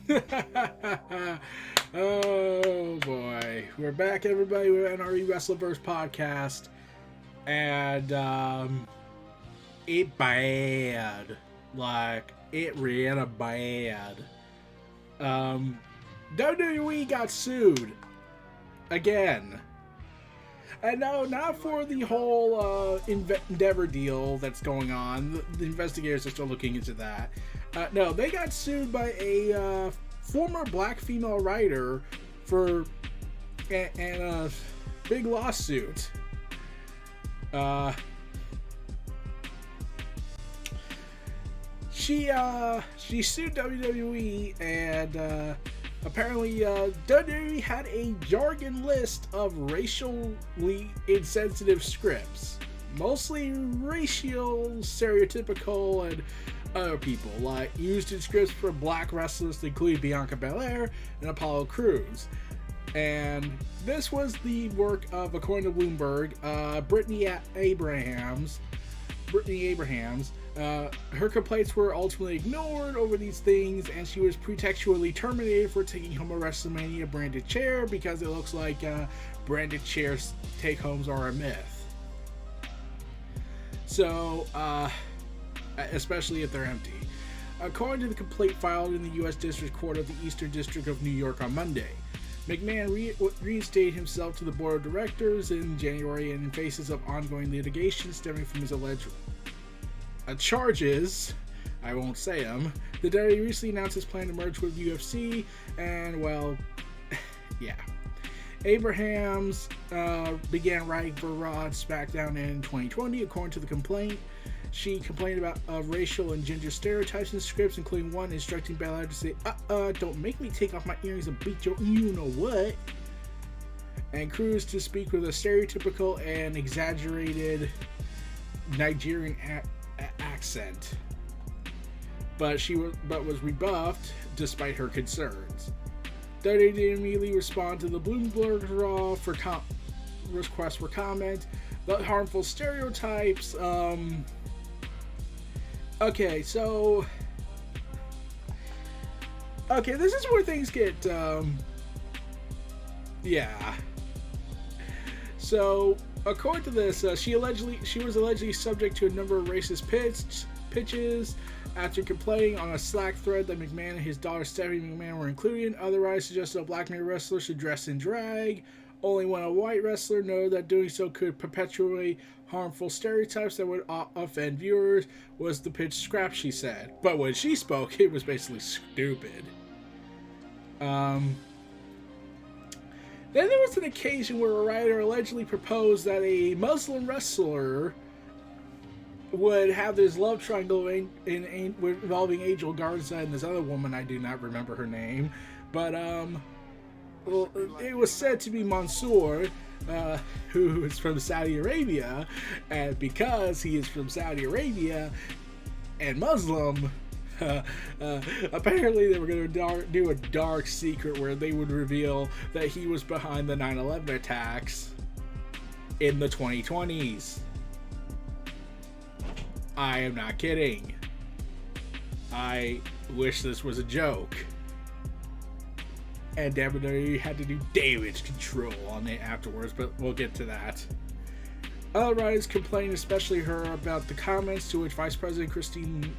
Oh boy, we're back, everybody, with NRE Wrestlverse Podcast, and it bad, like it really bad. WWE got sued again, and no, not for the whole Endeavor deal that's going on. The investigators are still looking into that. No, they got sued by a former black female writer for a big lawsuit. She sued WWE, and apparently WWE had a jargon list of racially insensitive scripts, mostly racial, stereotypical, and other people, like used in scripts for black wrestlers, including Bianca Belair and Apollo Crews. And this was the work of, according to Bloomberg, Brittany Abrahams. Her complaints were ultimately ignored over these things, and she was pretextually terminated for taking home a WrestleMania branded chair because it looks like branded chairs take-homes are a myth. So, especially if they're empty. According to the complaint filed in the U.S. District Court of the Eastern District of New York on Monday, McMahon reinstated himself to the board of directors in January and faces of ongoing litigation stemming from his alleged charges. I won't say them. The WWE recently announced his plan to merge with UFC, and well, yeah. Abrahams began writing for Raw and SmackDown in 2020, according to the complaint. She complained about racial and gender stereotypes in scripts, including one instructing Belair to say, don't make me take off my earrings and beat your you-know-what. And Crews to speak with a stereotypical and exaggerated Nigerian accent. But was rebuffed despite her concerns. WWE didn't immediately respond to the Bloomberg Raw for request for comment. The harmful stereotypes, okay, so... Okay, this is where things get, yeah. So, according to this, she was allegedly subject to a number of racist pitches after complaining on a Slack thread that McMahon and his daughter Stephanie McMahon were included. Otherwise, suggested a black male wrestler should dress in drag. Only when a white wrestler noted that doing so could perpetuate harmful stereotypes that would offend viewers was the pitch scrap, she said. But when she spoke, it was basically stupid. Then there was an occasion where a writer allegedly proposed that a Muslim wrestler would have this love triangle involving Angel Garza and this other woman, I do not remember her name, but well, it was said to be Mansoor, who is from Saudi Arabia, and because he is from Saudi Arabia and Muslim, apparently they were going to do a dark secret where they would reveal that he was behind the 9/11 attacks in the 2020s. I am not kidding. I wish this was a joke. And WWE had to do damage control on it afterwards, but we'll get to that. Other writers complained, especially her, about the comments, to which Vice President Christine,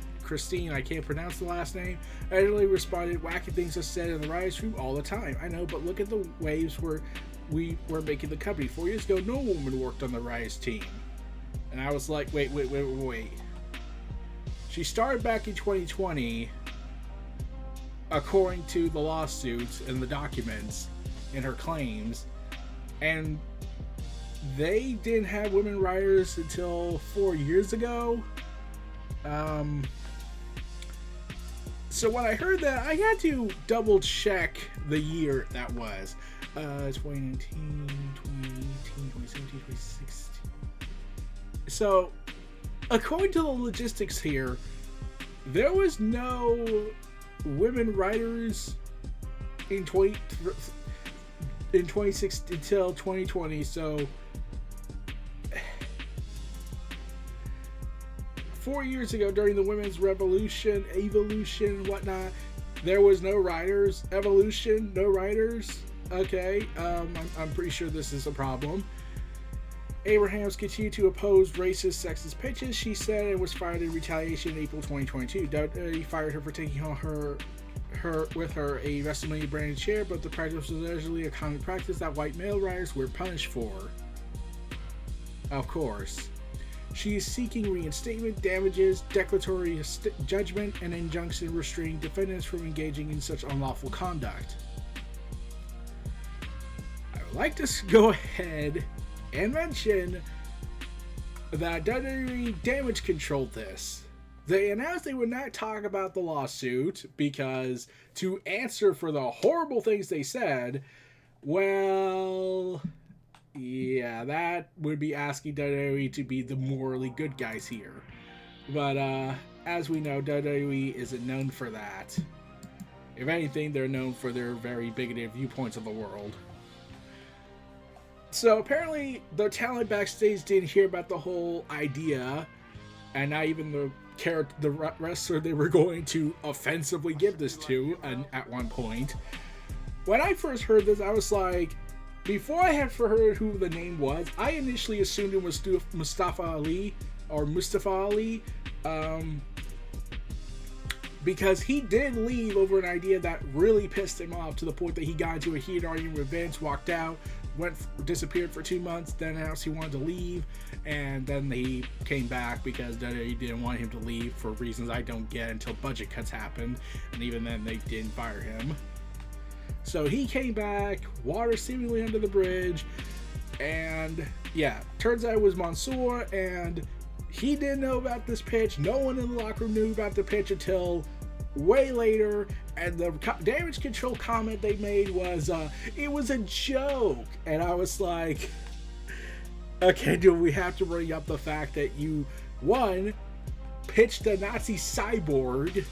I can't pronounce the last name, actually responded, wacky things are said in the writers' room all the time. I know, but look at the waves where we were making the company. 4 years ago, no woman worked on the writers' team. And I was like, wait. She started back in 2020, according to the lawsuits and the documents and her claims, and they didn't have women writers until 4 years ago. So when I heard that, I had to double check the year that was. 2019, 2018, 2017, 2016. So, according to the logistics here, there was no women writers in 26 until 2020. So 4 years ago, during the women's evolution, and whatnot, There was no writers. Evolution, no writers. Okay, I'm pretty sure this is a problem. Abrahams continued to oppose racist, sexist pitches. She said it was fired in retaliation in April 2022. WWE fired her for taking home her with her a WrestleMania branded chair, but the practice was allegedly a common practice that white male writers were punished for. Of course. She is seeking reinstatement, damages, declaratory judgment, and injunction restraining defendants from engaging in such unlawful conduct. I would like to go ahead and mention that WWE damage controlled this. They announced they would not talk about the lawsuit because to answer for the horrible things they said, well, yeah, that would be asking WWE to be the morally good guys here. But as we know, WWE isn't known for that. If anything, they're known for their very bigoted viewpoints of the world. So apparently the talent backstage didn't hear about the whole idea, and not even the wrestler they were going to offensively give this to at one point. When I first heard this, I was like, before I had heard who the name was, I initially assumed it was Mustafa Ali, because he did leave over an idea that really pissed him off to the point that he got into a heated argument with Vince, walked out, disappeared for 2 months, then announced he wanted to leave, and then he came back because WWE didn't want him to leave for reasons I don't get until budget cuts happened, and even then they didn't fire him. So he came back, water seemingly under the bridge, and yeah, turns out it was Mansoor, and he didn't know about this pitch. No one in the locker room knew about the pitch until way later, and the damage control comment they made was, it was a joke, and I was like, okay, do we have to bring up the fact that you, one, pitched a Nazi cyborg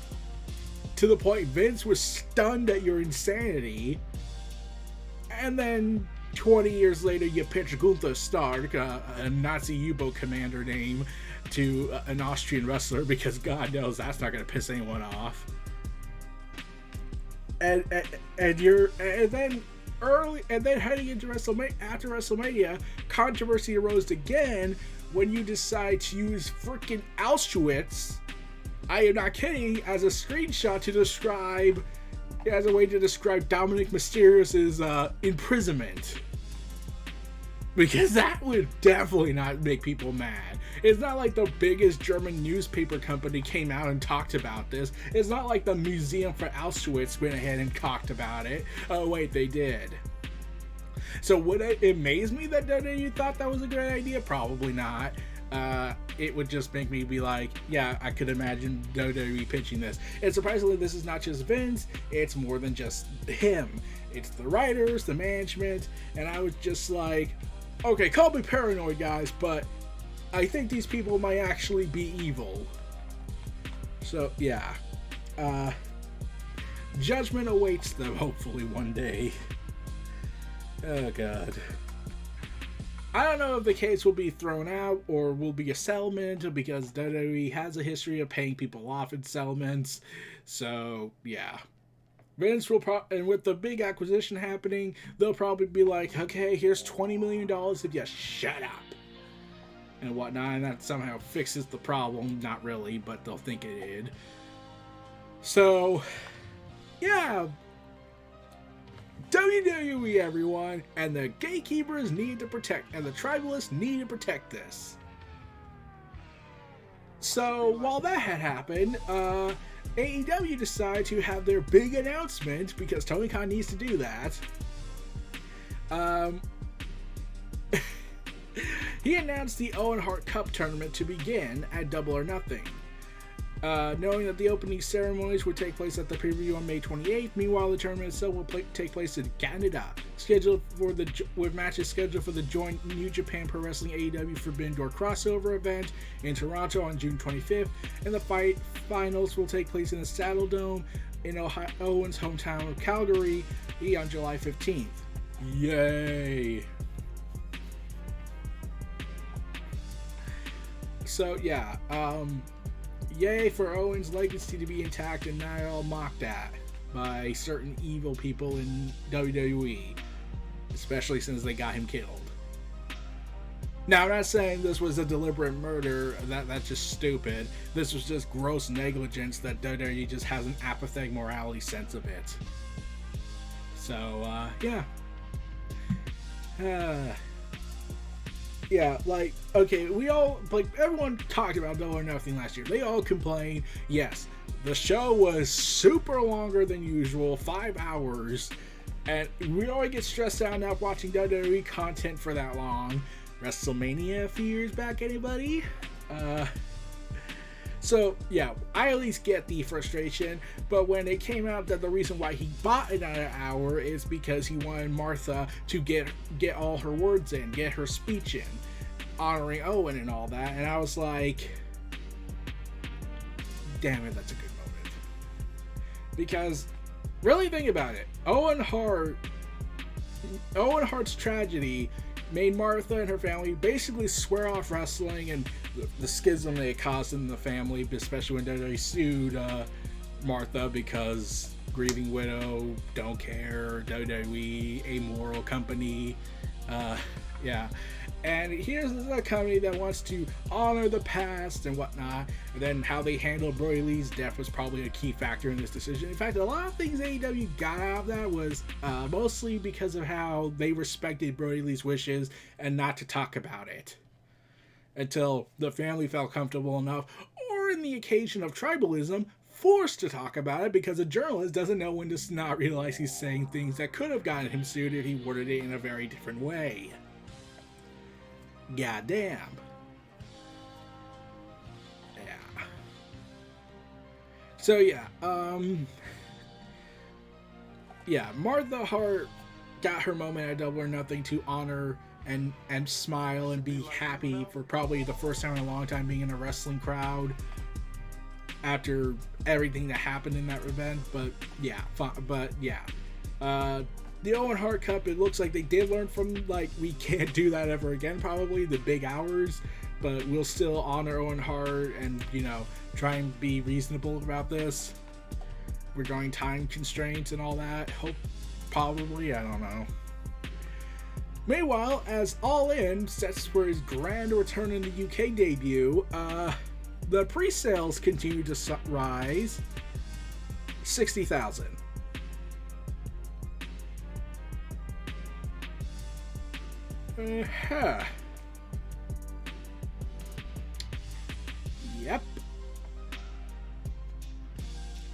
to the point Vince was stunned at your insanity, and then 20 years later you pitch Gunther Stark, a Nazi U-boat commander name, to an Austrian wrestler because God knows that's not going to piss anyone off. And then heading into WrestleMania, after WrestleMania, controversy arose again when you decide to use freaking Auschwitz, I am not kidding, as a screenshot to describe, as a way to describe Dominic Mysterio's imprisonment. Because that would definitely not make people mad. It's not like the biggest German newspaper company came out and talked about this. It's not like the Museum for Auschwitz went ahead and talked about it. Oh wait, they did. So would it amaze me that WWE thought that was a great idea? Probably not. It would just make me be like, yeah, I could imagine WWE pitching this. And surprisingly, this is not just Vince, it's more than just him. It's the writers, the management, and I was just like, okay, call me paranoid, guys, but I think these people might actually be evil. So, yeah. Judgment awaits them, hopefully, one day. Oh, God. I don't know if the case will be thrown out or will be a settlement, because WWE has a history of paying people off in settlements. So, yeah. Vince will and with the big acquisition happening, they'll probably be like, okay, here's $20 million if you shut up. And whatnot, and that somehow fixes the problem. Not really, but they'll think it did. So, yeah. WWE, everyone, and the gatekeepers need to protect, and the tribalists need to protect this. So, while that had happened, AEW decided to have their big announcement, because Tony Khan needs to do that. He announced the Owen Hart Cup tournament to begin at Double or Nothing. Knowing that the opening ceremonies would take place at the pay-per-view on May 28th, meanwhile the tournament itself will take place in Canada, with matches scheduled for the joint New Japan Pro Wrestling AEW Forbidden Door crossover event in Toronto on June 25th, and the finals will take place in the Saddle Dome in Owen's hometown of Calgary on July 15th. Yay! So yeah, yay for Owen's legacy to be intact and not all mocked at. by certain evil people in WWE, especially since they got him killed. Now, I'm not saying this was a deliberate murder. That's just stupid. This was just gross negligence that WWE just has an apathetic morality sense of it. So, yeah. Yeah, like, okay, everyone talked about Double or Nothing last year. They all complained, yes, the show was super longer than usual, 5 hours, and we always get stressed out now watching WWE content for that long. WrestleMania a few years back, anybody? So, yeah, I at least get the frustration, but when it came out that the reason why he bought another hour is because he wanted Martha to get all her words in, get her speech in, honoring Owen and all that, and I was like, damn it, that's a good moment. Because, really think about it, Owen Hart's tragedy made Martha and her family basically swear off wrestling, and the schism they caused in the family, especially when WWE sued Martha because grieving widow, don't care, WWE, amoral company, yeah. And here's a company that wants to honor the past and whatnot, and then how they handled Brody Lee's death was probably a key factor in this decision. In fact, a lot of things AEW got out of that was mostly because of how they respected Brody Lee's wishes and not to talk about it until the family felt comfortable enough, or in the occasion of tribalism, forced to talk about it because a journalist doesn't know when to not realize he's saying things that could have gotten him sued if he worded it in a very different way. Goddamn. Yeah. So yeah, Martha Hart got her moment at Double or Nothing to honor and smile and be happy for probably the first time in a long time being in a wrestling crowd after everything that happened in that event. But yeah, the Owen Hart Cup, it looks like they did learn from, like, we can't do that ever again, probably, the big hours, but we'll still honor Owen Hart and, you know, try and be reasonable about this regarding time constraints and all that. Hope, probably, I don't know. Meanwhile, as All In sets for his grand return in the UK debut, the pre-sales continue to rise. 60,000. Yep.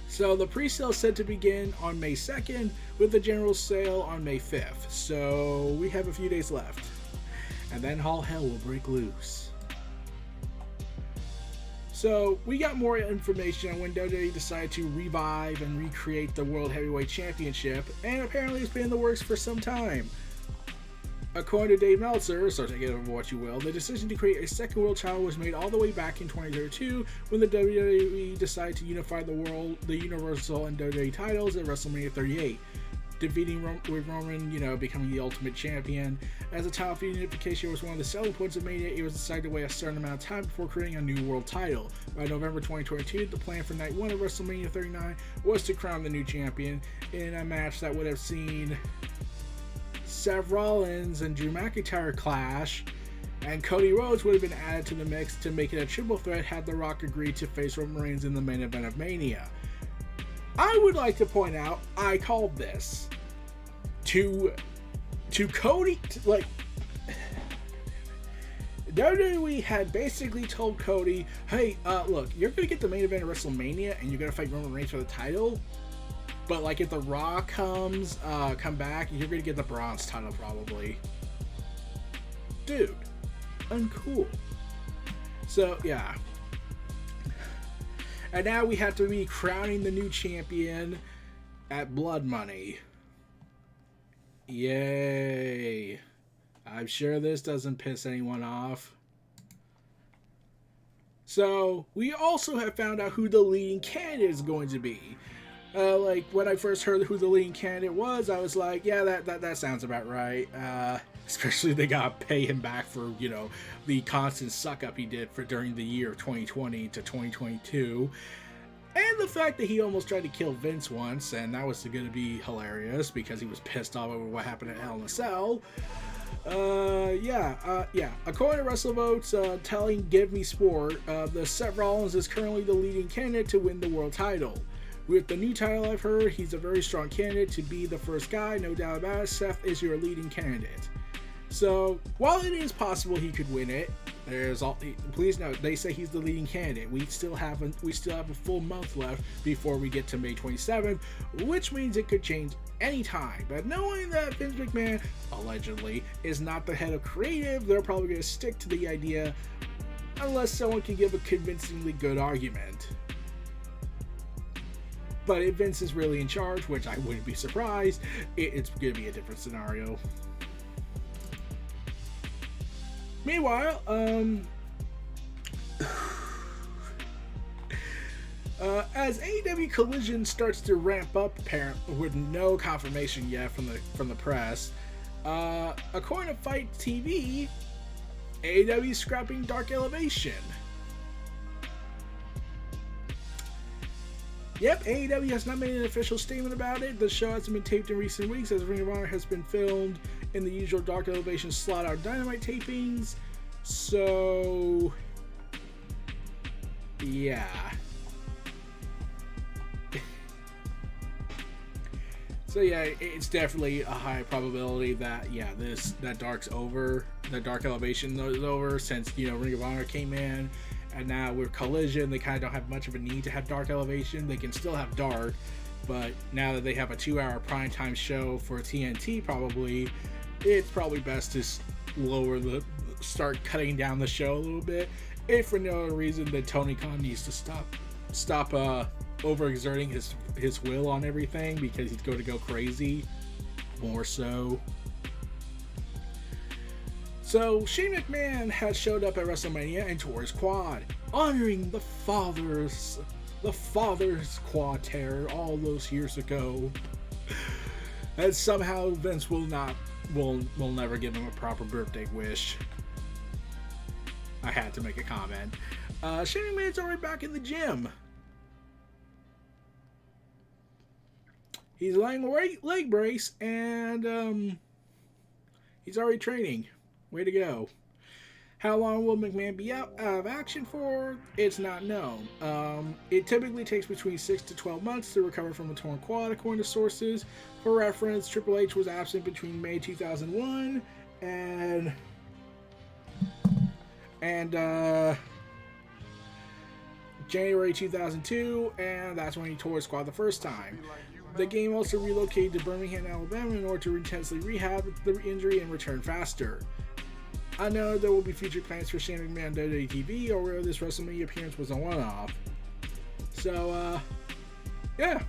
So the pre-sale is set to begin on May 2nd with the general sale on May 5th. So we have a few days left. And then all hell will break loose. So we got more information on when WWE decided to revive and recreate the World Heavyweight Championship, and apparently it's been in the works for some time. According to Dave Meltzer, so take it over what you will, the decision to create a second world title was made all the way back in 2032 when the WWE decided to unify the Universal and WWE titles at WrestleMania 38, defeating with Roman, becoming the Ultimate Champion. As the title unification was one of the selling points of Mania, it was decided to wait a certain amount of time before creating a new world title. By November 2022, the plan for Night 1 of WrestleMania 39 was to crown the new champion in a match that would have seen Seth Rollins and Drew McIntyre clash, and Cody Rhodes would have been added to the mix to make it a triple threat had The Rock agreed to face Roman Reigns in the main event of Mania. I would like to point out, I called this. To Cody, WWE had basically told Cody, hey, look, you're going to get the main event of WrestleMania and you're going to fight Roman Reigns for the title. But, like, if The Rock come back, you're going to get the bronze title, probably. Dude. Uncool. So, yeah. And now we have to be crowning the new champion at Blood Money. Yay. I'm sure this doesn't piss anyone off. So, we also have found out who the leading candidate is going to be. When I first heard who the leading candidate was, I was like, yeah, that sounds about right. Especially they gotta pay him back for, the constant suck-up he did for during the year of 2020 to 2022. And the fact that he almost tried to kill Vince once, and that was going to be hilarious because he was pissed off over what happened at Hell in a Cell. According to WrestleVotes, telling Give Me Sport, the Seth Rollins is currently the leading candidate to win the world title. With the new title, I've heard he's a very strong candidate to be the first guy, no doubt about it. Seth is your leading candidate. So, while it is possible he could win it, please note, they say he's the leading candidate. We still have a full month left before we get to May 27th, which means it could change anytime. But knowing that Vince McMahon, allegedly, is not the head of creative, they're probably going to stick to the idea unless someone can give a convincingly good argument. But if Vince is really in charge, which I wouldn't be surprised, it's going to be a different scenario. Meanwhile, as AEW Collision starts to ramp up, apparently with no confirmation yet from the press, according to Fight TV, AEW is scrapping Dark Elevation. Yep, AEW has not made an official statement about it. The show hasn't been taped in recent weeks, as Ring of Honor has been filmed in the usual Dark Elevation Slot Out Dynamite tapings. So, yeah. So yeah, it's definitely a high probability that that Dark's over. That Dark Elevation is over since Ring of Honor came in. And now with Collision, they kind of don't have much of a need to have Dark Elevation. They can still have Dark, but now that they have a 2-hour primetime show for TNT, it's probably best to start cutting down the show a little bit. If for no other reason than Tony Khan needs to stop overexerting his will on everything because he's going to go crazy. More so. So, Shane McMahon has showed up at WrestleMania and tore his quad, honoring the father's quad tear all those years ago. And somehow Vince will never give him a proper birthday wish. I had to make a comment. Shane McMahon's already back in the gym. He's laying a leg brace and he's already training. Way to go. How long will McMahon be out of action for? It's not known. It typically takes between 6 to 12 months to recover from a torn quad, according to sources. For reference, Triple H was absent between May 2001 and January 2002, and that's when he tore his quad the first time. The game also relocated to Birmingham, Alabama in order to intensely rehab the injury and return faster. I know there will be future plans for Shane McMahon on WWE TV, or whether this WrestleMania appearance was a one-off. So, yeah.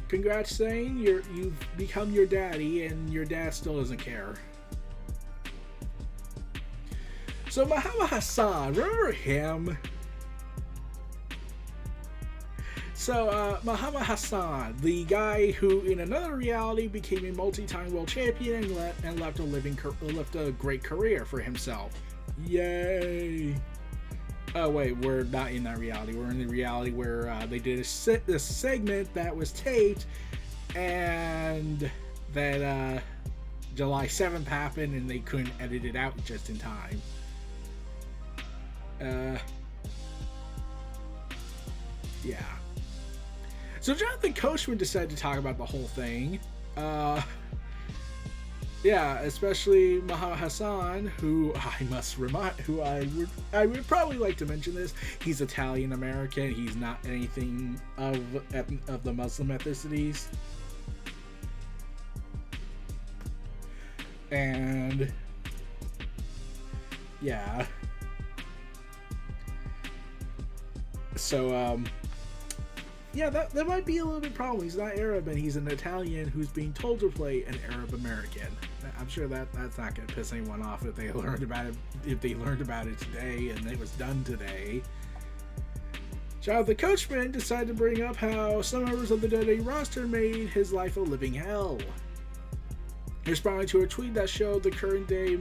Congrats, Shane. You've become your daddy, and your dad still doesn't care. So, Muhammad Hassan, remember him? So, Muhammad Hassan, the guy who in another reality became a multi-time world champion and left a great career for himself. Yay! Oh wait, we're not in that reality. We're in the reality where they did a segment that was taped, and that July 7th happened, and they couldn't edit it out just in time. Yeah. So Jonathan Coachman decided to talk about the whole thing. Yeah, especially Muhammad Hassan, who I would probably like to mention this. He's Italian American. He's not anything of the Muslim ethnicities. And yeah. So yeah, that might be a little bit problem. He's not Arab, and he's an Italian who's being told to play an Arab American. I'm sure that's not going to piss anyone off if they learned about it. If they learned about it today and it was done today. Jonathan Coachman decided to bring up how some members of the WWE roster made his life a living hell. Responding to a tweet that showed the current day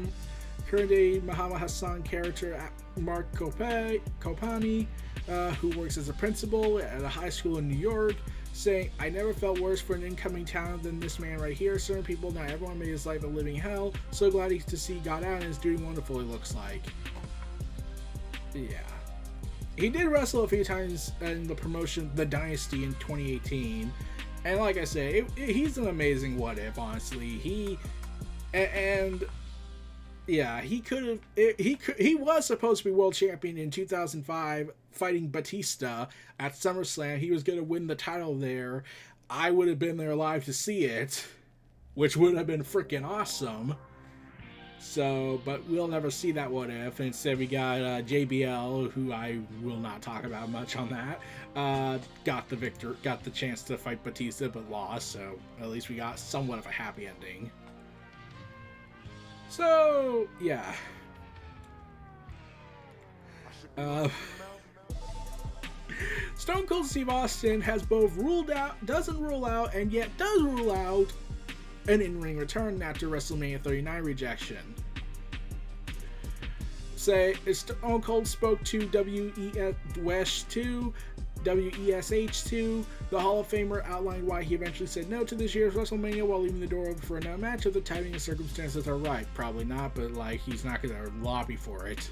Muhammad Hassan character Mark Kopani who works as a principal at a high school in New York, saying, "I never felt worse for an incoming talent than this man right here. Certain people, not everyone, made his life a living hell. So glad to see he got out and is doing wonderful, it looks like." Yeah. He did wrestle a few times in the promotion The Dynasty in 2018. And like I say, he's an amazing what if, honestly. He could have. He was supposed to be world champion in 2005, fighting Batista at SummerSlam. He was going to win the title there. I would have been there live to see it, which would have been freaking awesome. So, but we'll never see that what if. Instead, we got JBL, who I will not talk about much on that. Got the chance to fight Batista, but lost. So at least we got somewhat of a happy ending. So, yeah. Stone Cold Steve Austin has both doesn't rule out, and yet does rule out an in-ring return after WrestleMania 39 rejection. Stone Cold spoke to WESH 2. The Hall of Famer outlined why he eventually said no to this year's WrestleMania while leaving the door open for another match if the timing and circumstances are right. Probably not, but he's not going to lobby for it.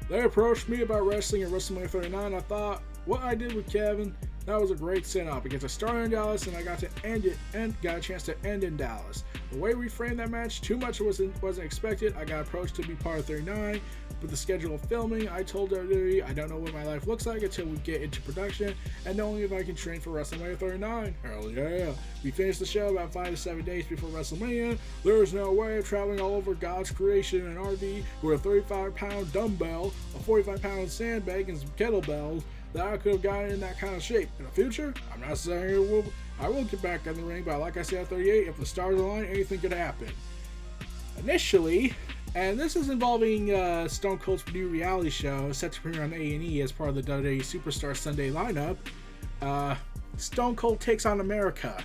They approached me about wrestling at WrestleMania 39. I thought, what I did with Kevin, that was a great setup because I started in Dallas and I got to end it and got a chance to end in Dallas. The way we framed that match, too much wasn't expected. I got approached to be part of 39. With the schedule of filming, I told WWE I don't know what my life looks like until we get into production, and knowing if I can train for WrestleMania 39. Hell yeah. We finished the show about 5 to 7 days before WrestleMania. There is no way of traveling all over God's creation in an RV with a 35-pound dumbbell, a 45-pound sandbag, and some kettlebells that I could have gotten in that kind of shape. In the future, I'm not saying I will get back in the ring, but like I said at 38, if the stars align, anything could happen. Initially, and this is involving Stone Cold's new reality show set to premiere on A&E as part of the WWE Superstar Sunday lineup. Stone Cold Takes on America.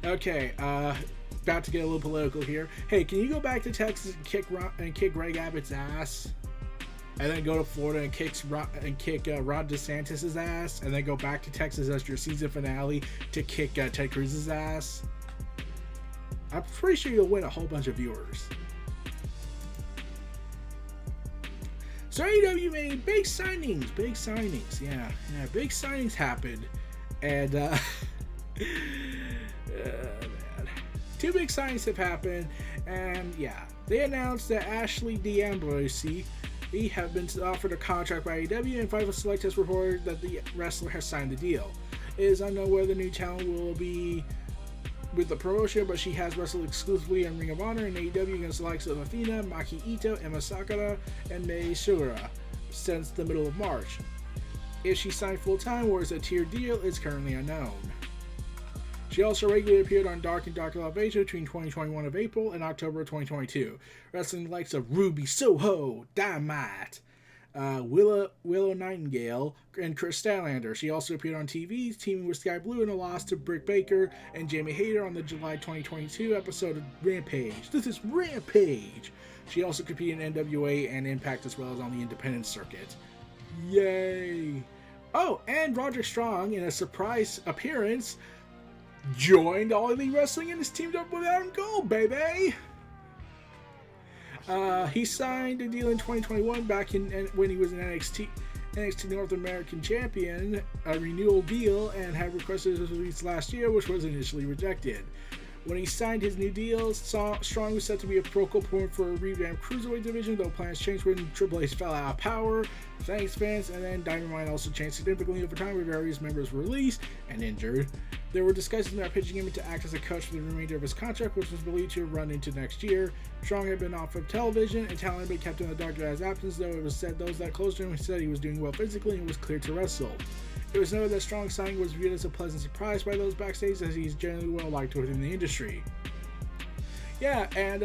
Okay, about to get a little political here. Hey, can you go back to Texas and kick Greg Abbott's ass? And then go to Florida and kick Rod DeSantis' ass? And then go back to Texas as your season finale to kick Ted Cruz's ass? I'm pretty sure you'll win a whole bunch of viewers. So AEW made big signings. Yeah, big signings happened. And, man. 2 big signings have happened. And, yeah, they announced that Ashley D'Ambrosio have been offered a contract by AEW, and Fightful Select has reported that the wrestler has signed the deal. It is unknown whether the new talent will be with the promotion, but she has wrestled exclusively on Ring of Honor and AEW against the likes of Athena, Maki Ito, Emma Sakura, and Mei Sugura since the middle of March. If she signed full-time or is a tiered deal is currently unknown. She also regularly appeared on Dark and Dark Elevation between 2021 of April and October of 2022, wrestling the likes of Ruby Soho, Dynamite, Willow Nightingale, and Chris Statlander. She also appeared on TV, teaming with Sky Blue in a loss to Britt Baker and Jamie Hayter on the July 2022 episode of Rampage. This is Rampage! She also competed in NWA and Impact as well as on the independent circuit. Yay! Oh, and Roderick Strong, in a surprise appearance, joined All Elite Wrestling and is teamed up with Adam Cole, baby! He signed a deal in 2021 back when he was an NXT North American champion, a renewal deal, and had requested his release last year, which was initially rejected. When he signed his new deal, Strong was set to be a focal point for a revamped cruiserweight division, though plans changed when Triple H fell out of power. Thanks, fans, and then Dynamite also changed significantly over time, with various members were released and injured. There were discussions about pitching him to act as a coach for the remainder of his contract, which was believed to run into next year. Strong had been off of television, and talent had been kept in the dark as absence, though it was said those that close to him said he was doing well physically and was cleared to wrestle. It was noted that Strong's signing was viewed as a pleasant surprise by those backstage, as he's generally well liked within the industry. Yeah, and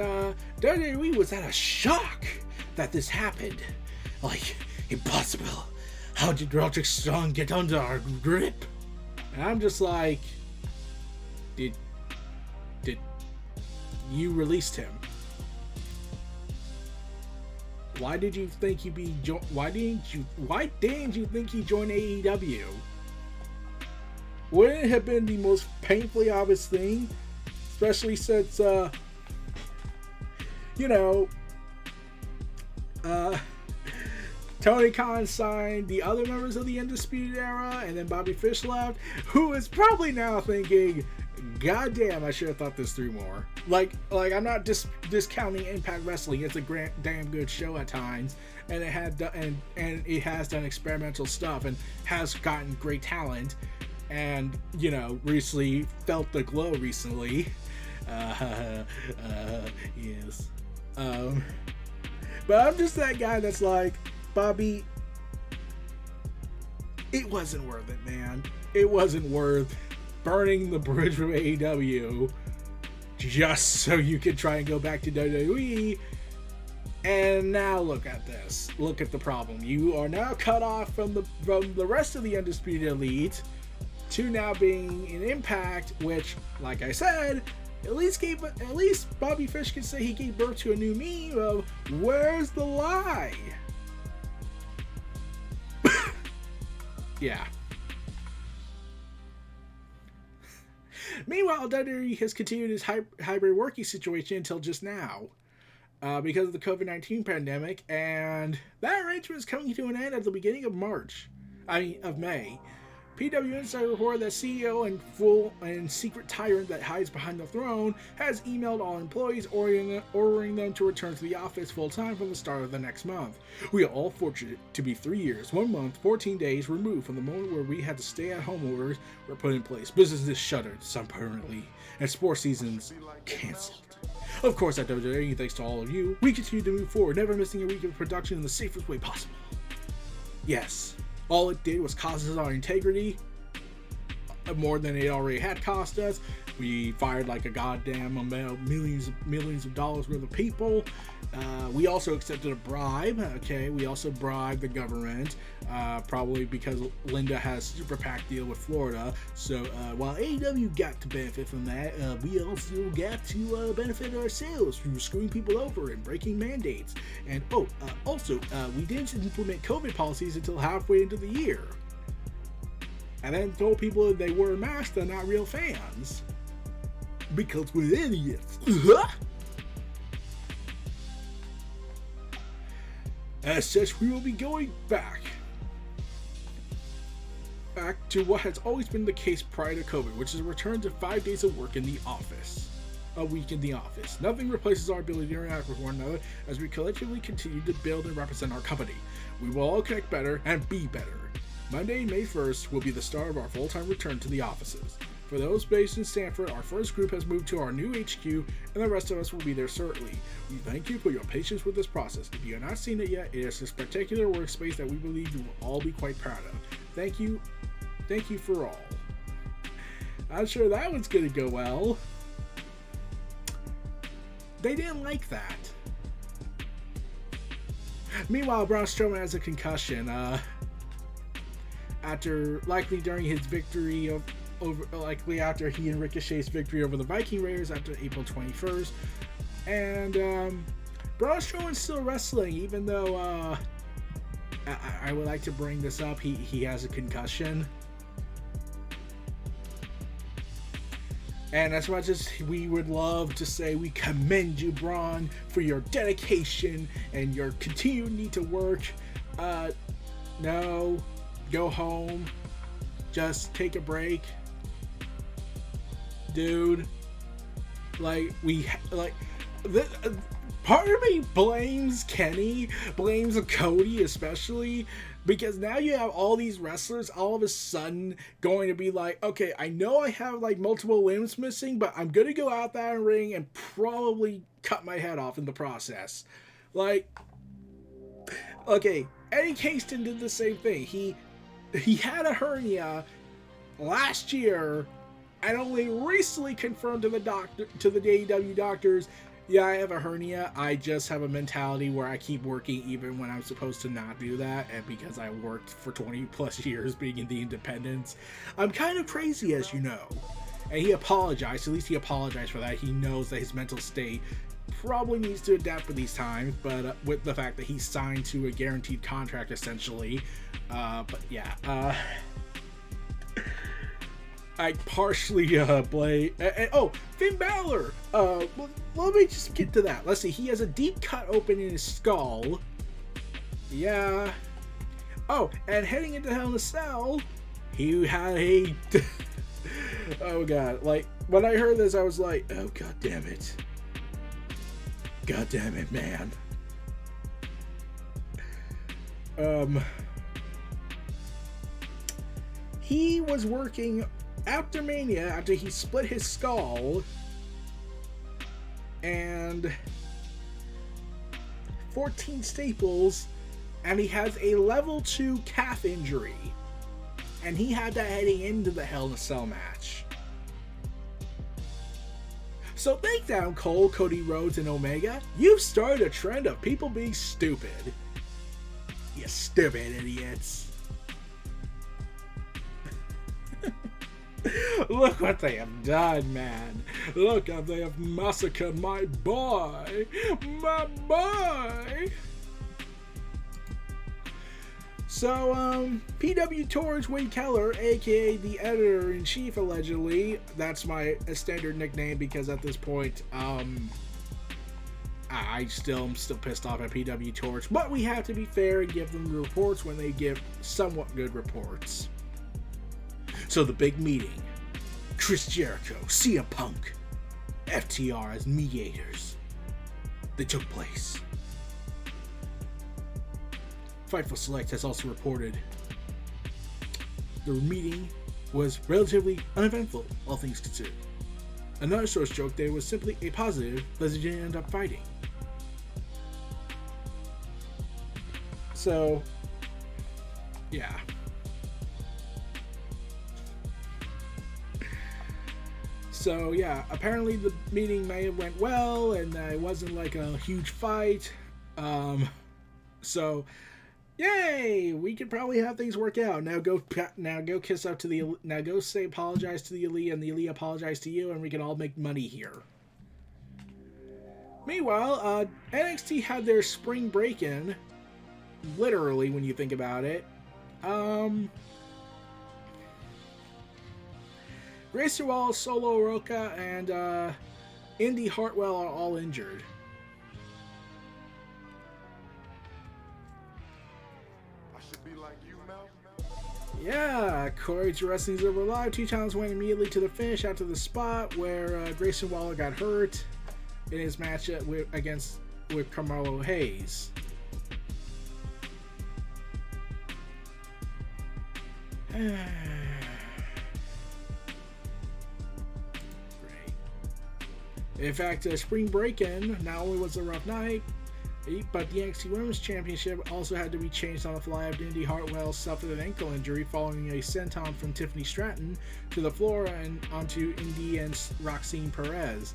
WWE was at a shock that this happened. Like, impossible. How did Roderick Strong get under our grip? And I'm just like, did you released him? Why did you think he'd be? Why didn't you think he'd join AEW? Wouldn't it have been the most painfully obvious thing, especially since Tony Khan signed the other members of the Undisputed Era, and then Bobby Fish left, who is probably now thinking, God damn, I should have thought this through more. Like I'm not discounting Impact Wrestling. It's a damn good show at times, and it has done experimental stuff and has gotten great talent, and recently felt the glow recently. Yes. But I'm just that guy that's like, Bobby, it wasn't worth it, man. It wasn't worth burning the bridge from AEW just so you could try and go back to WWE. And now look at this. Look at the problem. You are now cut off from the rest of the Undisputed Elite to now being in Impact, which, like I said, at least Bobby Fish can say he gave birth to a new meme of where's the lie? Yeah. Meanwhile, WWE has continued its hybrid working situation until just now, because of the COVID-19 pandemic, and that arrangement is coming to an end at the beginning of May. PW Insider reported that CEO and full and secret tyrant that hides behind the throne has emailed all employees ordering them to return to the office full-time from the start of the next month. We are all fortunate to be 3 years, 1 month, 14 days removed from the moment where we had to stay-at-home orders were put in place. Businesses shuttered, some permanently, and sports seasons canceled. Of course, at WWE, thanks to all of you, we continue to move forward, never missing a week of production in the safest way possible. Yes. All it did was cost us our integrity more than it already had cost us. We fired like a goddamn amount, millions of dollars worth of people. We also accepted a bribe. Okay, we also bribed the government, probably because Linda has a super PAC deal with Florida. So while AEW got to benefit from that, we also got to benefit ourselves through screwing people over and breaking mandates. And also, we didn't implement COVID policies until halfway into the year, and then told people if they wore masks, they're not real fans. Because we're idiots. As such, we will be going back to what has always been the case prior to COVID, which is a return to 5 days of work in the office. A week in the office. Nothing replaces our ability to interact with one another as we collectively continue to build and represent our company. We will all connect better and be better. Monday, May 1st will be the start of our full-time return to the offices. For those based in Stanford, our first group has moved to our new HQ, and the rest of us will be there shortly. We thank you for your patience with this process. If you have not seen it yet, it is a spectacular workspace that we believe you will all be quite proud of. Thank you for all. I'm sure that one's gonna go well. They didn't like that. Meanwhile, Braun Strowman has a concussion, likely after he and Ricochet's victory over the Viking Raiders after April 21st. And Braun Strowman's still wrestling, even though I would like to bring this up. He has a concussion. And as much as we would love to say we commend you, Braun, for your dedication and your continued need to work, no, go home. Just take a break. Dude, part of me blames Kenny, blames Cody especially, because now you have all these wrestlers all of a sudden going to be like, okay, I know I have multiple limbs missing, but I'm gonna go out there and ring and probably cut my head off in the process. Okay, Eddie Kingston did the same thing. He had a hernia last year and only recently confirmed to the AEW doctors, yeah, I have a hernia. I just have a mentality where I keep working even when I'm supposed to not do that, and because I worked for 20 plus years being in the independents, I'm kind of crazy, as you know. And he apologized. At least he apologized for that. He knows that his mental state probably needs to adapt with these times, but with the fact that he's signed to a guaranteed contract, essentially. But yeah, I partially blame. Oh, Finn Balor. Let me just get to that. Let's see. He has a deep cut open in his skull. Yeah. Oh, and heading into Hell in a Cell, he had a. Oh god! Like when I heard this, I was like, "Oh god damn it! God damn it, man!" He was working after Mania, after he split his skull, and 14 staples, and he has a level 2 calf injury. And he had that heading into the Hell in a Cell match. So thank down Cole, Cody Rhodes, and Omega. You've started a trend of people being stupid. You stupid idiots. Look what they have done, man. Look how they have massacred my boy. My boy. So, PW Tours Wade Keller, aka the editor-in-chief, allegedly. That's my standard nickname because at this point, I'm still pissed off at PW Tours. But we have to be fair and give them the reports when they give somewhat good reports. So the big meeting. Chris Jericho, CM Punk, FTR as mediators. They took place. Fightful Select has also reported the meeting was relatively uneventful, all things considered. Another source joked that it was simply a positive, but they didn't end up fighting. So, yeah. So, yeah, apparently the meeting may have went well, and it wasn't like a huge fight. So, yay! We could probably have things work out. Now go kiss up to the. Now go say apologize to the Elite, and the Elite apologize to you, and we can all make money here. Meanwhile, NXT had their spring break-in. Literally, when you think about it. Grayson Waller, Solo Roca, and Indy Hartwell are all injured. Yeah, Courage Wrestling's Over Live 2 times went immediately to the finish after the spot where Grayson Waller got hurt in his match with Carmelo Hayes. Great. In fact, Spring Break-In not only was a rough night, but the NXT Women's Championship also had to be changed on the fly after Indy Hartwell suffered an ankle injury following a senton from Tiffany Stratton to the floor and onto Indy and Roxanne Perez.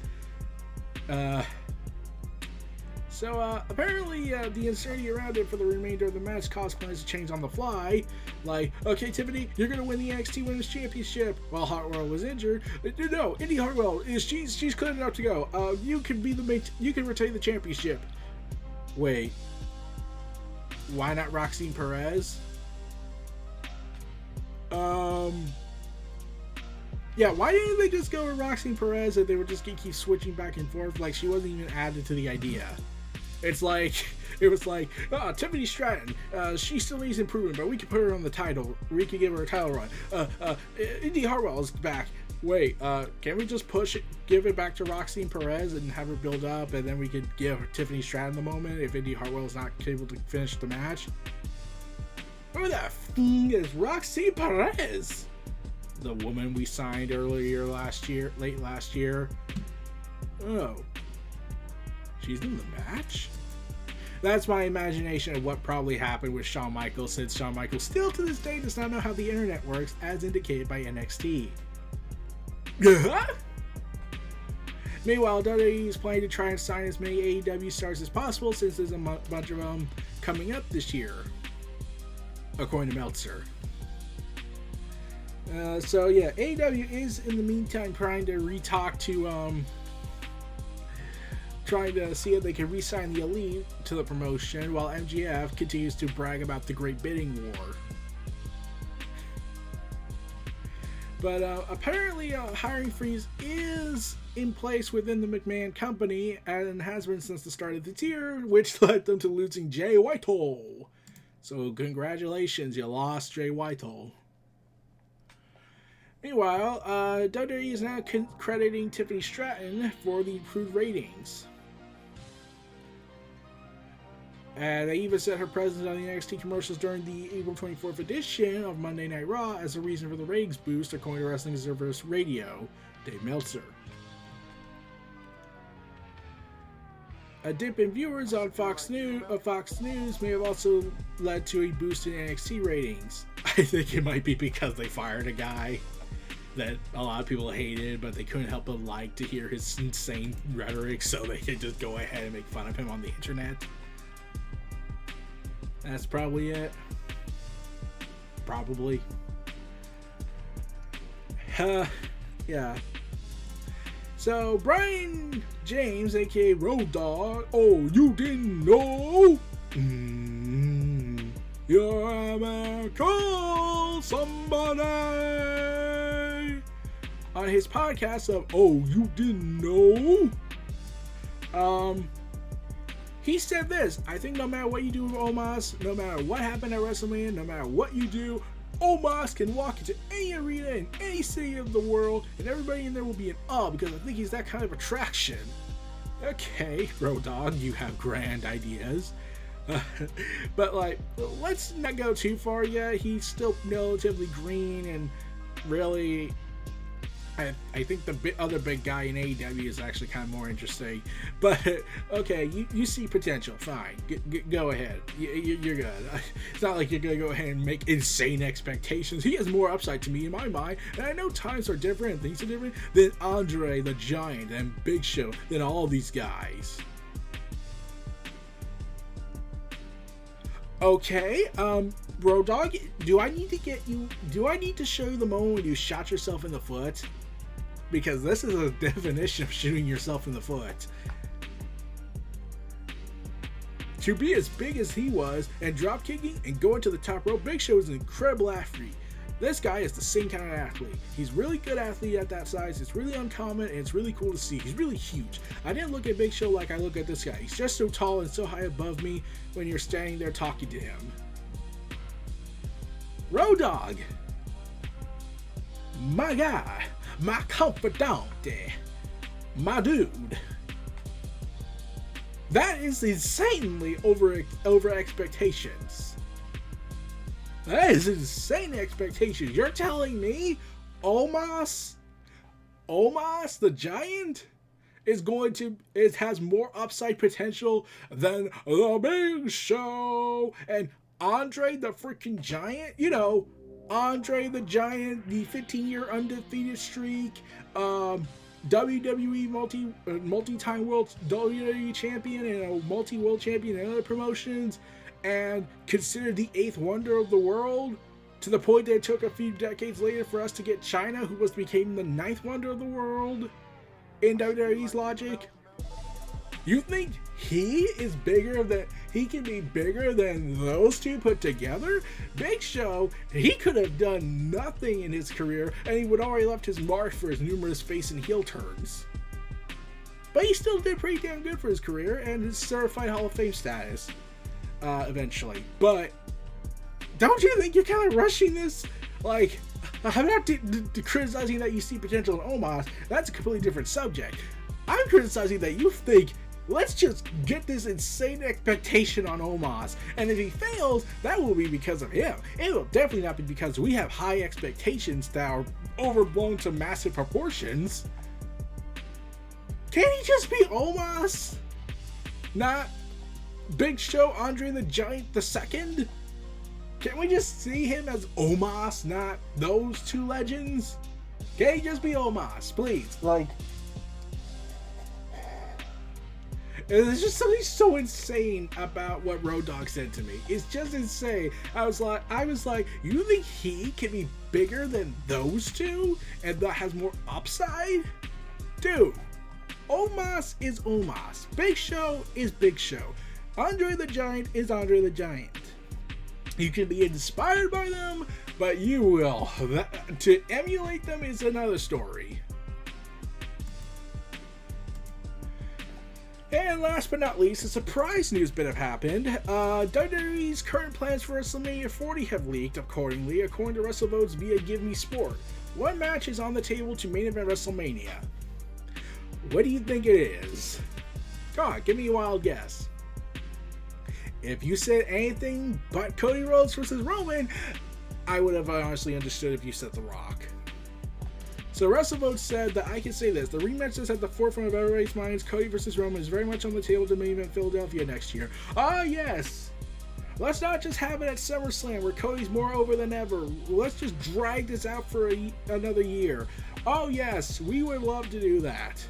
Apparently the uncertainty around it for the remainder of the match caused plans to change on the fly. Like, okay, Tiffany, you're gonna win the NXT Women's Championship while Hartwell was injured. No, Indy Hartwell she's clear enough to go. You can retain the championship. Wait, why not Roxanne Perez? Yeah, why didn't they just go with Roxanne Perez if they were just gonna keep switching back and forth? Like, she wasn't even added to the idea. It was like, Tiffany Stratton, she still needs improvement, but we can put her on the title. We can give her a title run. Indy Hartwell is back. Wait, can we just give it back to Roxanne Perez and have her build up, and then we could give Tiffany Stratton the moment if Indy Hartwell is not able to finish the match? Who the fiend is Roxanne Perez? The woman we signed late last year. Oh, she's in the match? That's my imagination of what probably happened with Shawn Michaels, since Shawn Michaels still to this day does not know how the internet works, as indicated by NXT. Meanwhile, WWE is planning to try and sign as many AEW stars as possible, since there's a bunch of them coming up this year, according to Meltzer. AEW is in the meantime trying to re-talk to trying to see if they can re-sign the Elite to the promotion, while MJF continues to brag about the great bidding war. But apparently a hiring freeze is in place within the McMahon company and has been since the start of the tier, which led them to losing Jay Whitehall. So congratulations, you lost Jay Whitehall. Meanwhile, WWE is now crediting Tiffany Stratton for the improved ratings. And they even said her presence on the NXT commercials during the April 24th edition of Monday Night Raw as a reason for the ratings boost, according to Wrestling Observer's Radio, Dave Meltzer. A dip in viewers on Fox News may have also led to a boost in NXT ratings. I think it might be because they fired a guy that a lot of people hated, but they couldn't help but like to hear his insane rhetoric, so they could just go ahead and make fun of him on the internet. That's probably it. Probably. Yeah. So, Brian James, aka Road Dogg. Oh, you didn't know? You're a call somebody. On his podcast of Oh, You Didn't Know? He said this: I think no matter what you do with Omos, no matter what happened at WrestleMania, no matter what you do, Omos can walk into any arena in any city of the world and everybody in there will be in awe because I think he's that kind of attraction. Okay, Road Dogg, you have grand ideas. But like, let's not go too far yet. He's still relatively green and really... I think the other big guy in AEW is actually kind of more interesting. But, okay, you see potential. Fine. Go ahead. You're good. It's not like you're going to go ahead and make insane expectations. He has more upside to me in my mind. And I know times are different and things are different than Andre the Giant and Big Show, than all these guys. Okay, Bro Dog, do I need to show you the moment when you shot yourself in the foot? Because this is a definition of shooting yourself in the foot. To be as big as he was and drop kicking and going to the top rope, Big Show is an incredible athlete. This guy is the same kind of athlete. He's really good athlete at that size. It's really uncommon and it's really cool to see. He's really huge. I didn't look at Big Show like I look at this guy. He's just so tall and so high above me when you're standing there talking to him. Road Dogg, my guy, my confidant, my dude. That is insanely over expectations. That is insane expectations. You're telling me Omos the Giant has more upside potential than the Big Show and Andre the freaking Giant? You know, Andre the Giant, the 15-year undefeated streak, WWE multi-time world WWE champion and a multi-world champion in other promotions, and considered the 8th wonder of the world, to the point that it took a few decades later for us to get China, who became the 9th wonder of the world in WWE's logic. You think he can be bigger than those two put together? Big Show, he could have done nothing in his career and he would already left his mark for his numerous face and heel turns. But he still did pretty damn good for his career and his certified Hall of Fame status eventually. But don't you think you're kind of rushing this? Like, I'm not criticizing that you see potential in Omos. That's a completely different subject. I'm criticizing that you think, let's just get this insane expectation on Omos, and if he fails, that will be because of him. It will definitely not be because we have high expectations that are overblown to massive proportions. Can he just be Omos? Not Big Show Andre the Giant II? Can we just see him as Omos, not those two legends? Can he just be Omos, please? Like, there's just something so insane about what Road Dogg said to me. It's just insane. I was like, you think he can be bigger than those two and that has more upside? Dude, Omos is Omos. Big Show is Big Show. Andre the Giant is Andre the Giant. You can be inspired by them, but you will. To emulate them is another story. And last but not least, a surprise news bit have happened. WWE's current plans for WrestleMania 40 have leaked according to WrestleVotes via Give Me Sport. One match is on the table to main event WrestleMania. What do you think it is? God, give me a wild guess. If you said anything but Cody Rhodes versus Roman, I would have honestly understood if you said The Rock. So WrestleVotes said that I can say this: the rematch that's at the forefront of everybody's minds, Cody versus Roman, is very much on the table to main event Philadelphia next year. Ah, yes! Let's not just have it at SummerSlam where Cody's more over than ever. Let's just drag this out for another year. Oh yes, we would love to do that.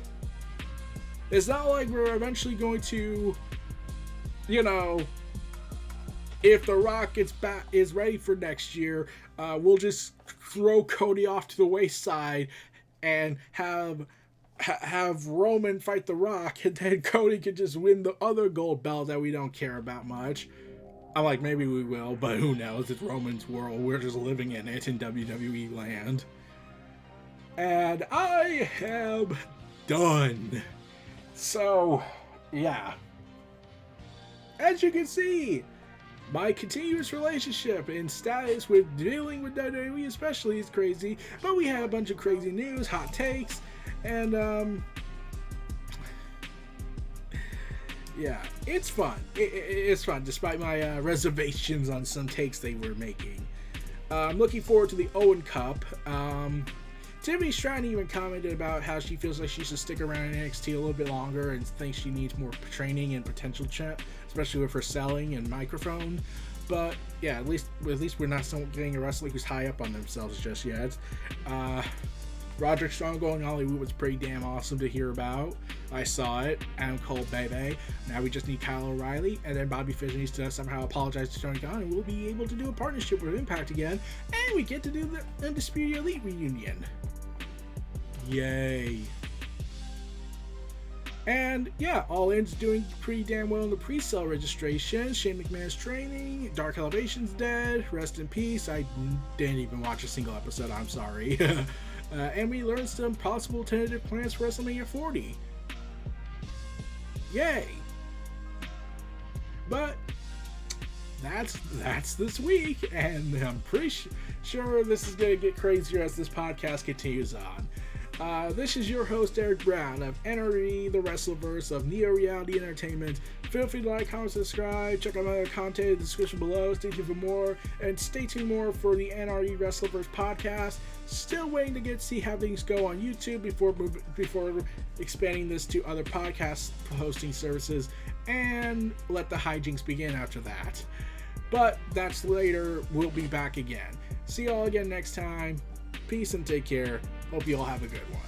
It's not like we're eventually going to, if The Rock is ready for next year, we'll just throw Cody off to the wayside and have Roman fight The Rock, and then Cody can just win the other gold belt that we don't care about much. I'm like, maybe we will, but who knows? It's Roman's world. We're just living in it in WWE land. And I am done. So, yeah. As you can see, my continuous relationship and status with dealing with WWE especially is crazy, but we had a bunch of crazy news, hot takes, and yeah, it's fun. It's fun, despite my reservations on some takes they were making. I'm looking forward to the Owen Cup. Tiffany Stratton even commented about how she feels like she should stick around in NXT a little bit longer and thinks she needs more training and potential, especially with her selling and microphone. But yeah, at least we're not getting a wrestler who's high up on themselves just yet. Roderick Strong going Hollywood was pretty damn awesome to hear about. I saw it. Adam Cole, baby. Now we just need Kyle O'Reilly, and then Bobby Fish needs to somehow apologize to Tony Khan, and we'll be able to do a partnership with Impact again, and we get to do the Undisputed Elite reunion. Yay. And yeah, All In's doing pretty damn well in the pre-sale registration. Shane McMahon's training. Dark Elevation's dead. Rest in peace. I didn't even watch a single episode. I'm sorry. And we learned some possible tentative plans for WrestleMania 40. Yay. But that's this week, and I'm pretty sure this is going to get crazier as this podcast continues on. This is your host, Eric Brown of NRE, the Wrestleverse of Neo Reality Entertainment. Feel free to like, comment, subscribe, check out my other content in the description below, stay tuned for more, and stay tuned more for the NRE Wrestlverse Podcast. Still waiting to see how things go on YouTube before expanding this to other podcast hosting services, and let the hijinks begin after that. But that's later. We'll be back again. See y'all again next time. Peace and take care. Hope you all have a good one.